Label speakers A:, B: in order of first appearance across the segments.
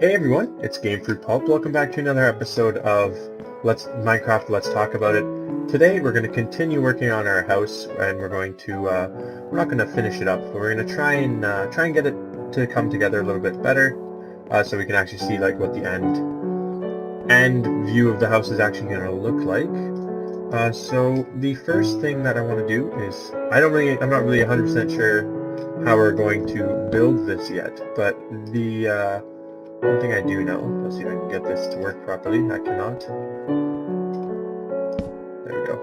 A: Hey everyone, it's Game Fruit Pulp. Welcome back to another episode of Minecraft Let's Talk About It. Today we're going to continue working on our house, and we're not going to finish it up, but we're going to try and get it to come together a little bit better, so we can actually see like what the end view of the house is actually going to look like. So the first thing that I want to do is I'm not really 100% sure how we're going to build this yet, but the one thing I do know, let's see if I can get this to work properly. I cannot. There we go.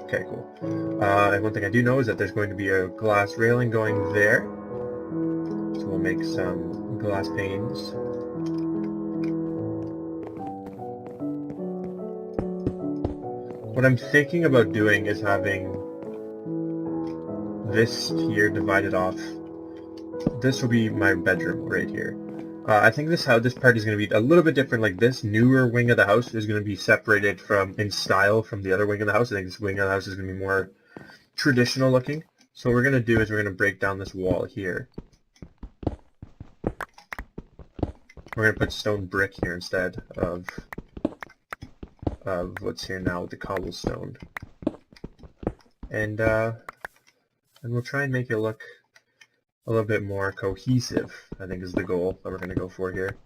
A: Okay, cool. And one thing I do know is that there's going to be a glass railing going there. So we'll make some glass panes. What I'm thinking about doing is having this here divided off. This will be my bedroom right here. I think this part is going to be a little bit different. Like this newer wing of the house is going to be separated in style from the other wing of the house. I think this wing of the house is going to be more traditional looking. So what we're going to do is we're going to break down this wall here. We're going to put stone brick here instead of what's here now with the cobblestone. And we'll try and make it look a little bit more cohesive, I think, is the goal that we're going to go for here.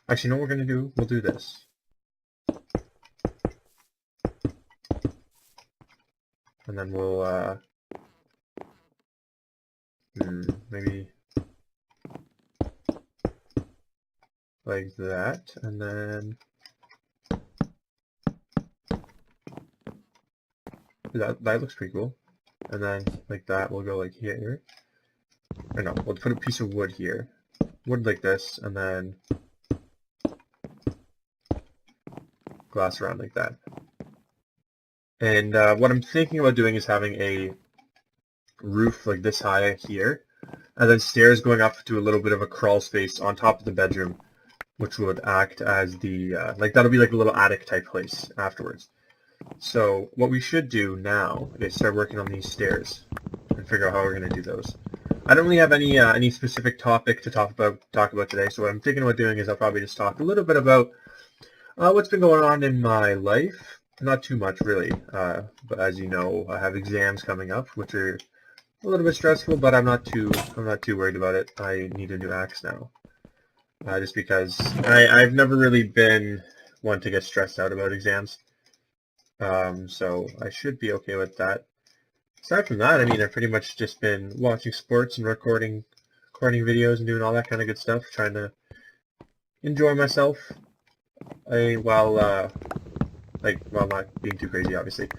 A: Actually, you know what we're going to do? We'll do this. And then we'll, maybe like that, and then that looks pretty cool. And then like that, we'll go like here. Or no, we'll put a piece of wood here. Wood like this, and then glass around like that. And what I'm thinking about doing is having a roof like this high here, and then stairs going up to a little bit of a crawl space on top of the bedroom, which would act as the, that'll be like a little attic type place afterwards. So what we should do now is start working on these stairs and figure out how we're going to do those. I don't really have any specific topic to talk about today, so what I'm thinking about doing is I'll probably just talk a little bit about what's been going on in my life. Not too much really, but as you know, I have exams coming up, which are a little bit stressful, but I'm not too worried about it. I need a new axe now, just because I've never really been one to get stressed out about exams. So I should be okay with that. Aside from that, I mean, I've pretty much just been watching sports and recording videos and doing all that kind of good stuff, trying to enjoy myself while not being too crazy, obviously.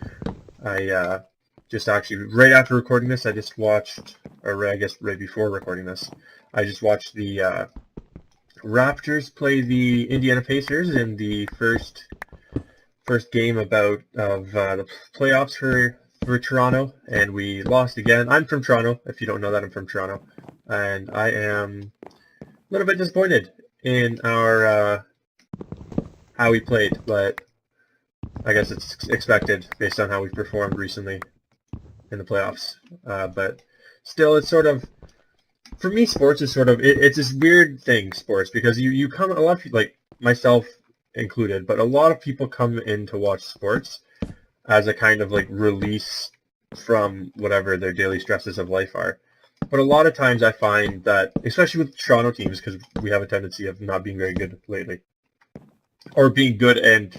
A: I just actually, right after recording this, I just watched, or I guess right before recording this, I just watched the Raptors play the Indiana Pacers in the first game of the playoffs for Toronto, and we lost again. I'm from Toronto, if you don't know that. I'm from Toronto, and I am a little bit disappointed in our how we played, but I guess it's expected based on how we've performed recently in the playoffs. But still, it's sort of, for me, sports is sort of, it's this weird thing, sports, because you come, a lot of people, like myself included, but a lot of people come in to watch sports as a kind of like release from whatever their daily stresses of life are. But a lot of times I find that, especially with Toronto teams, because we have a tendency of not being very good lately, or being good and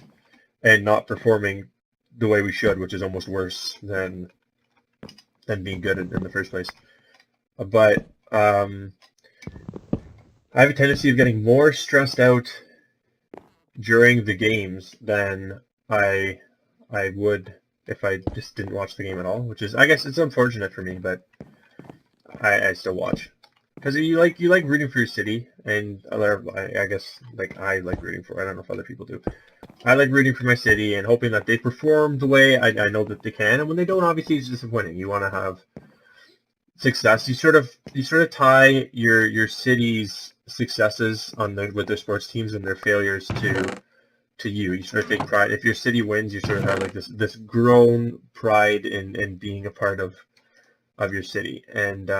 A: not performing the way we should, which is almost worse than being good in the first place. But I have a tendency of getting more stressed out during the games than I would if I just didn't watch the game at all, which is, I guess it's unfortunate for me, but I still watch. Because you like rooting for your city, and I guess like I like rooting for, I don't know if other people do. I like rooting for my city and hoping that they perform the way I know that they can, and when they don't, obviously it's disappointing. You want to have success. You sort of tie your city's successes with their sports teams and their failures to you. You sort of take pride. If your city wins, you sort of have like this grown pride in being a part of your city. And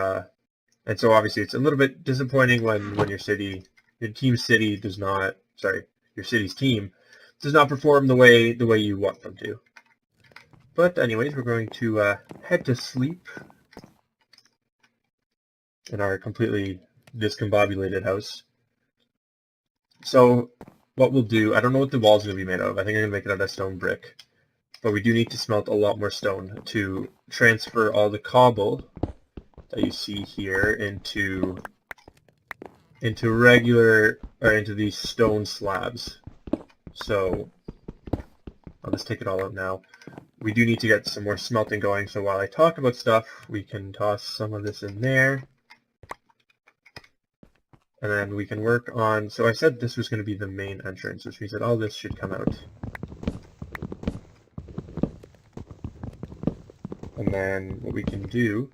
A: And so obviously it's a little bit disappointing when your team's city does not, sorry, your city's team does not perform the way you want them to. But anyways, we're going to head to sleep in our completely discombobulated house. So what we'll do, I don't know what the wall's going to be made of. I think I'm going to make it out of stone brick. But we do need to smelt a lot more stone to transfer all the cobble that you see here into regular, or into these stone slabs. So I'll just take it all out now. We do need to get some more smelting going, so while I talk about stuff, we can toss some of this in there. And then we can work on, so I said this was going to be the main entrance, which means that all this should come out. And then what we can do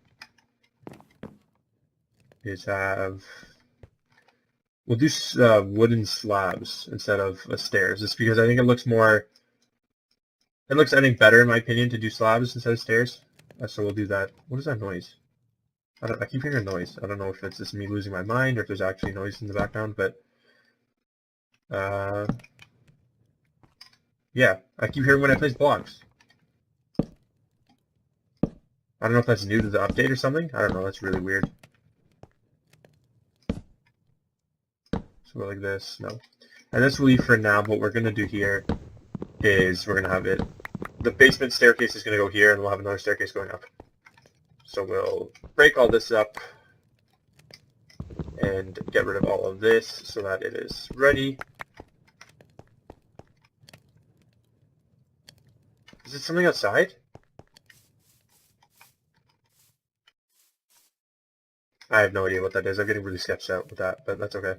A: is we'll do wooden slabs instead of stairs. Just because I think it looks I think better in my opinion to do slabs instead of stairs. So we'll do that. What is that noise? I keep hearing a noise. I don't know if it's just me losing my mind or if there's actually noise in the background, but yeah, I keep hearing when I place blocks. I don't know if that's new to the update or something. I don't know. That's really weird. So we're like this. No. And this will leave for now. What we're going to do here is we're going to have the basement staircase is going to go here, and we'll have another staircase going up. So we'll break all this up and get rid of all of this so that it is ready. Is it something outside? I have no idea what that is. I'm getting really sketched out with that, but that's okay.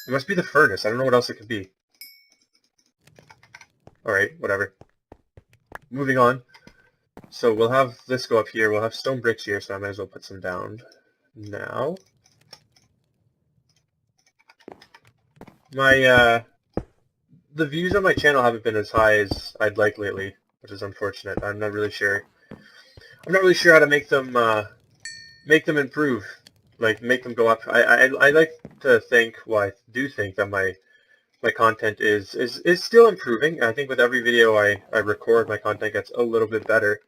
A: It must be the furnace. I don't know what else it could be. Alright, whatever. Moving on. So we'll have this go up here. We'll have stone bricks here, so I might as well put some down now. The views on my channel haven't been as high as I'd like lately, which is unfortunate. I'm not really sure how to make them improve, like make them go up. I like to think, well, I do think that my content is still improving. I think with every video I record, my content gets a little bit better.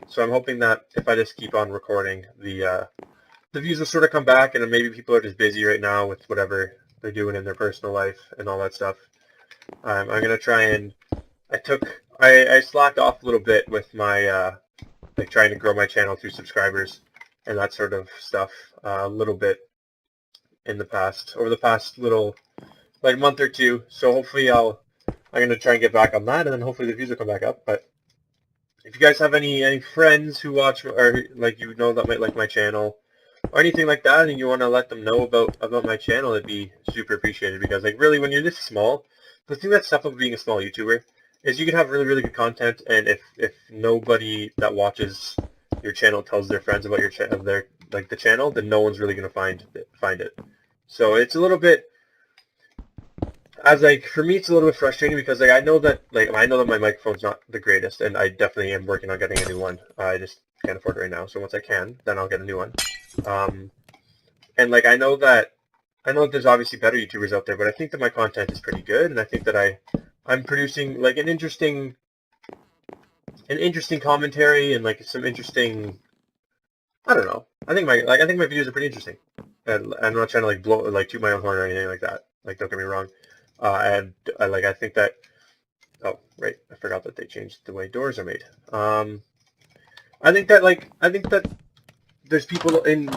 A: So I'm hoping that if I just keep on recording, the views will sort of come back, and maybe people are just busy right now with whatever they're doing in their personal life and all that stuff. I'm gonna try and I slacked off a little bit with my like trying to grow my channel through subscribers and that sort of stuff a little bit in over the past little like month or two. So hopefully I'm gonna try and get back on that, and then hopefully the views will come back up. But if you guys have any friends who watch, or like that might like my channel or anything like that, and you want to let them know about my channel, it'd be super appreciated. Because like really, when you're this small, the thing that's tough about being a small YouTuber is you can have really, really good content, and if nobody that watches your channel tells their friends about your the channel, then no one's really gonna find it. So it's a little bit, for me, it's a little bit frustrating because like I know that my microphone's not the greatest, and I definitely am working on getting a new one. I just can't afford it right now. So once I can, then I'll get a new one. And like I know that there's obviously better YouTubers out there, but I think that my content is pretty good, and I think that I'm producing like an interesting commentary and like some interesting. I don't know. I think my videos are pretty interesting, and I'm not trying to toot my own horn or anything like that. Like, don't get me wrong. And I think that. Oh, right. I forgot that they changed the way doors are made. I think that there's people in.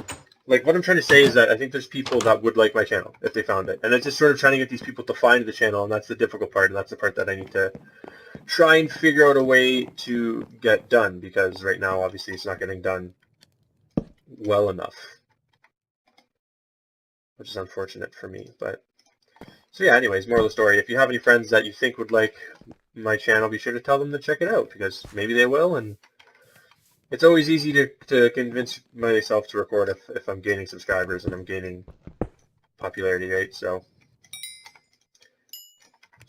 A: Like, what I'm trying to say is that I think there's people that would like my channel if they found it. And it's just sort of trying to get these people to find the channel, and that's the difficult part, and that's the part that I need to try and figure out a way to get done, because right now, obviously, it's not getting done well enough, which is unfortunate for me. But so yeah, anyways, moral of the story, if you have any friends that you think would like my channel, be sure to tell them to check it out, because maybe they will, and it's always easy to convince myself to record if I'm gaining subscribers and I'm gaining popularity, right? So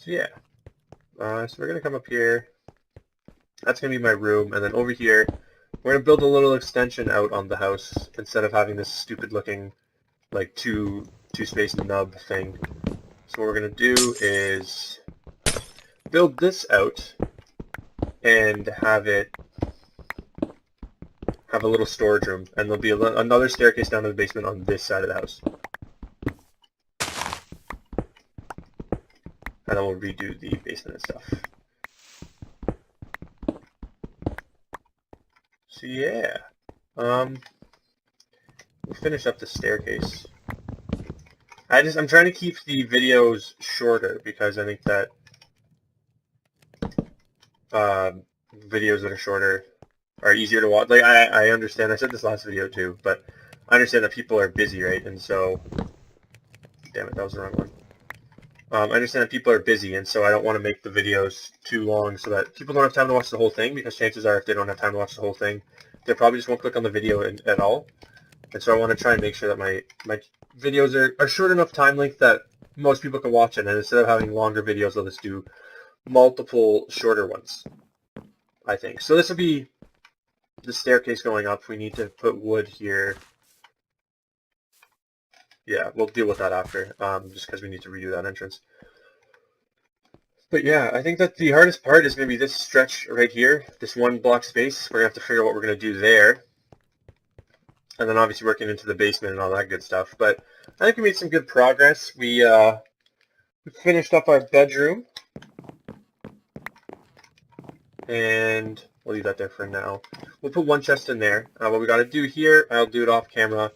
A: yeah. So we're going to come up here. That's going to be my room. And then over here, We're going to build a little extension out on the house instead of having this stupid looking like two space nub thing. So what we're going to do is build this out and have a little storage room, and there'll be another staircase down to the basement on this side of the house. And then we'll redo the basement and stuff. So yeah, we'll finish up the staircase. I'm trying to keep the videos shorter because I think that videos that are shorter are easier to watch. Like I understand, I said this last video too, but I understand that people are busy, right? And so, damn it, that was the wrong one. I understand that people are busy, and so I don't want to make the videos too long so that people don't have time to watch the whole thing, because chances are if they don't have time to watch the whole thing, they probably just won't click on the video at all. And so I want to try and make sure that my videos are short enough time length that most people can watch it, and instead of having longer videos, I'll just do multiple shorter ones, I think. So this will be the staircase going up. We need to put wood here. Yeah, we'll deal with that after, just because we need to redo that entrance. But yeah, I think that the hardest part is going to be this stretch right here, this one block space. We're going to have to figure out what we're going to do there. And then obviously working into the basement and all that good stuff. But I think we made some good progress. We finished up our bedroom. And we'll leave that there for now. We'll put one chest in there. What we got to do here, I'll do it off camera.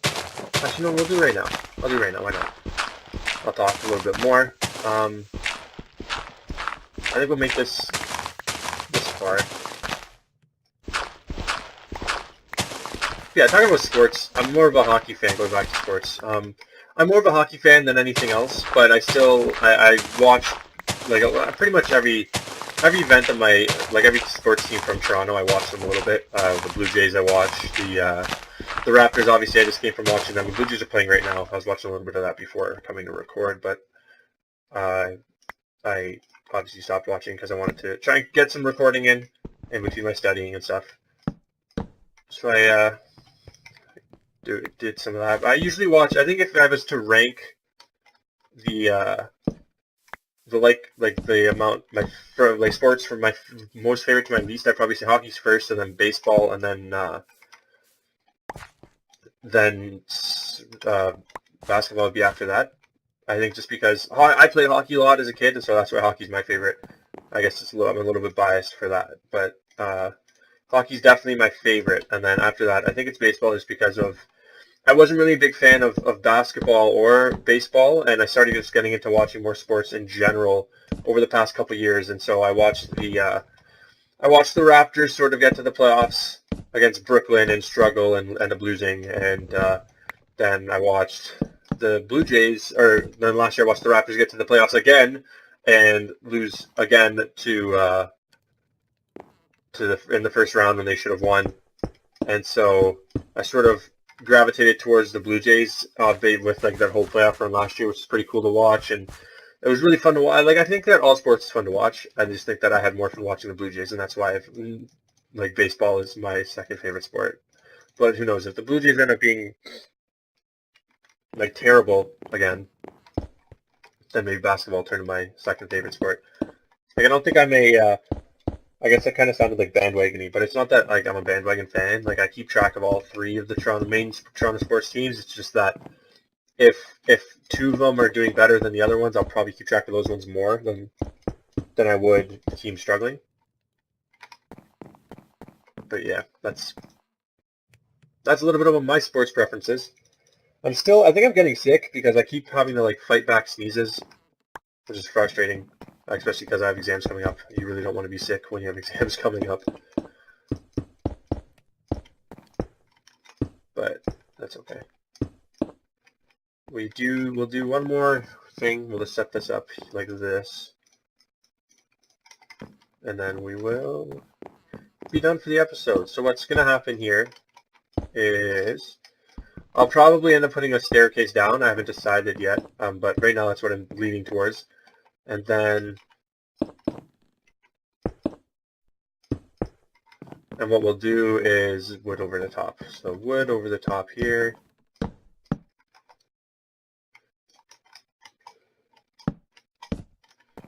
A: Actually, no, we'll do it right now. I'll do it right now. Why not? I'll talk a little bit more. I think we'll make this far. Yeah, talking about sports, I'm more of a hockey fan, going back to sports. I'm more of a hockey fan than anything else, but I watch like pretty much every event of every sports team from Toronto. I watch them a little bit. The Blue Jays I watch. The Raptors, obviously, I just came from watching them. The Blue Jays are playing right now. I was watching a little bit of that before coming to record, but I obviously stopped watching because I wanted to try and get some recording in between my studying and stuff. So I did some of that. I usually watch. I think if I was to rank the amount sports from my most favorite to my least, I'd probably say hockey's first, and then baseball, and then basketball would be after that. I think just because I played hockey a lot as a kid, and so that's why hockey's my favorite. I guess I'm a little bit biased for that, but hockey's definitely my favorite. And then after that, I think it's baseball, just because I wasn't really a big fan of basketball or baseball, and I started just getting into watching more sports in general over the past couple of years. And so I watched the Raptors sort of get to the playoffs against Brooklyn and struggle and end up losing, and then I watched the Blue Jays, or then last year I watched the Raptors get to the playoffs again and lose again in the first round when they should have won. And so I sort of gravitated towards the Blue Jays with like that whole playoff run last year, which is pretty cool to watch, and it was really fun to watch. Like, I think that all sports is fun to watch. I just think that I had more fun watching the Blue Jays, and that's why baseball is my second favorite sport. But who knows, if the Blue Jays end up being terrible again, then maybe basketball will turn to my second favorite sport. Like, I don't think I'm I guess that kind of sounded like bandwagony, but it's not that I'm a bandwagon fan. Like, I keep track of all three of the main Toronto sports teams. It's just that if two of them are doing better than the other ones, I'll probably keep track of those ones more than I would the team struggling. But yeah, that's a little bit of my sports preferences. I think I'm getting sick because I keep having to fight back sneezes, which is frustrating, especially because I have exams coming up. You really don't want to be sick when you have exams coming up. But that's okay. We'll do one more thing. We'll just set this up like this. And then we will be done for the episode. So what's going to happen here is I'll probably end up putting a staircase down. I haven't decided yet, but right now that's what I'm leaning towards. And then And what we'll do is wood over the top. So wood over the top here.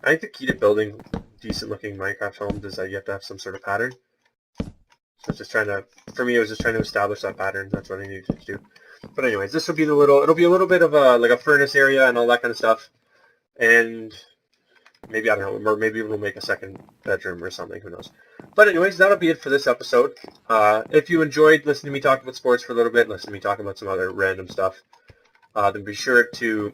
A: I think the key to building decent looking Minecraft homes is that you have to have some sort of pattern. So it's just trying to, for me, it was just trying to establish that pattern. That's what I needed to do. But anyways, this will be it'll be a little bit of like a furnace area and all that kind of stuff. And maybe, I don't know, or maybe we'll make a second bedroom or something, who knows. But anyways, that'll be it for this episode. If you enjoyed listening to me talk about sports for a little bit, listen to me talk about some other random stuff, then be sure to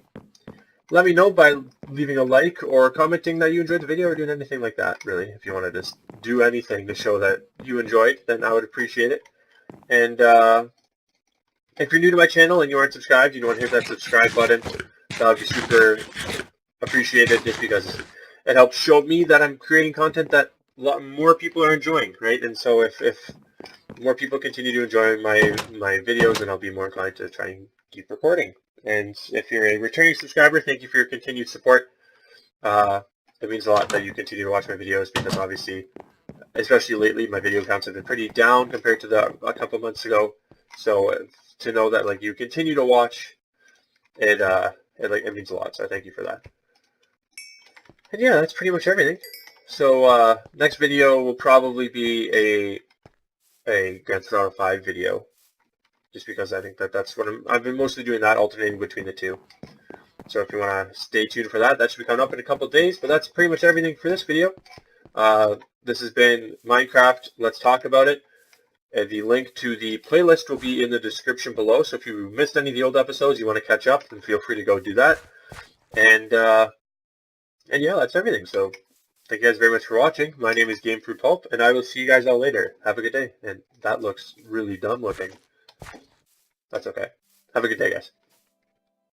A: let me know by leaving a like or commenting that you enjoyed the video or doing anything like that, really. If you want to just do anything to show that you enjoyed, then I would appreciate it. And if you're new to my channel and you aren't subscribed, you want to hit that subscribe button. That would be super appreciated, just because it helps show me that I'm creating content that a lot more people are enjoying, right? And so if more people continue to enjoy my videos, then I'll be more inclined to try and keep recording. And if you're a returning subscriber, thank you for your continued support. It means a lot that you continue to watch my videos, because obviously, especially lately, my video counts have been pretty down compared to a couple months ago. So to know that like you continue to watch, it means a lot. So thank you for that. And yeah, that's pretty much everything. So next video will probably be a Grand Theft Auto 5 video, just because I think that's what I've been mostly doing, that alternating between the two. So if you want to stay tuned for that, that should be coming up in a couple of days. But that's pretty much everything for this video. This has been Minecraft Let's Talk About It. The link to the playlist will be in the description below. So if you missed any of the old episodes, you want to catch up, then feel free to go do that. And yeah, that's everything. So thank you guys very much for watching. My name is Game Fruit Pulp, and I will see you guys all later. Have a good day. And that looks really dumb looking. That's okay. Have a good day, guys.